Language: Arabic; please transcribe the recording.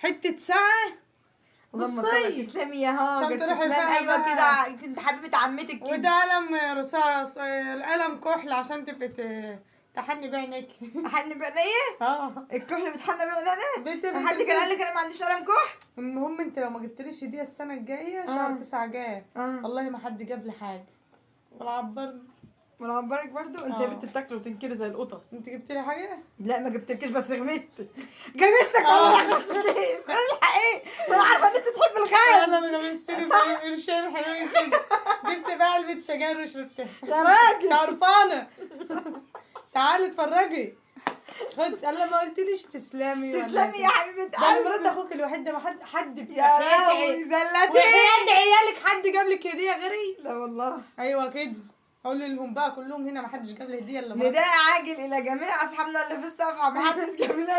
حته ساعه. اللهم بصي تسلمي يا هاجر، عشان تروحي تسلمي. بقى ايوه بقى. كده، انت حبيبه عمتك كده. وده قلم رصاص، القلم كحل عشان تبقي تحني بعينك. احن بعينيا؟ اه الكحل بتحنى بعينيا انا؟ بنت حد كان قال لك انا ما عنديش قلم كحل؟ المهم انت لو ما جبتليش هديه السنه الجايه شهر 9 جاي اه والله ما حد جاب لي حاجه ولا عبرني. وانا عبرك برضو. انت يا بنت بتاكلي وتنكري زي القطط. انت جبت لي حاجه؟ لا ما جبتلكيش بس غمست. غمستك والله ما غمستكيش. الحق ايه؟ ما انا عارفه ان انت تحب الغاز. انا غمستني بقرشين حلوين كده. جبت بقى علبه سجاير وشربتها. يا راجل قرفانه. تعالي اتفرجي. خد انا ما قلتليش تسلمي ولا تسلمي يا حبيبه ده انا مرات قلبي. اخوك الوحيد ده ما حد يا لهوي زلتي. وحياة عيالك حد جاب لك هديه غيري؟ لا والله. ايوه كده. اقول لهم بقى كلهم هنا ما حدش جاب لي هديه الا مراتي. نداء عاجل الى جميع اصحابنا اللي في الصفحه، ما حدش جاب لنا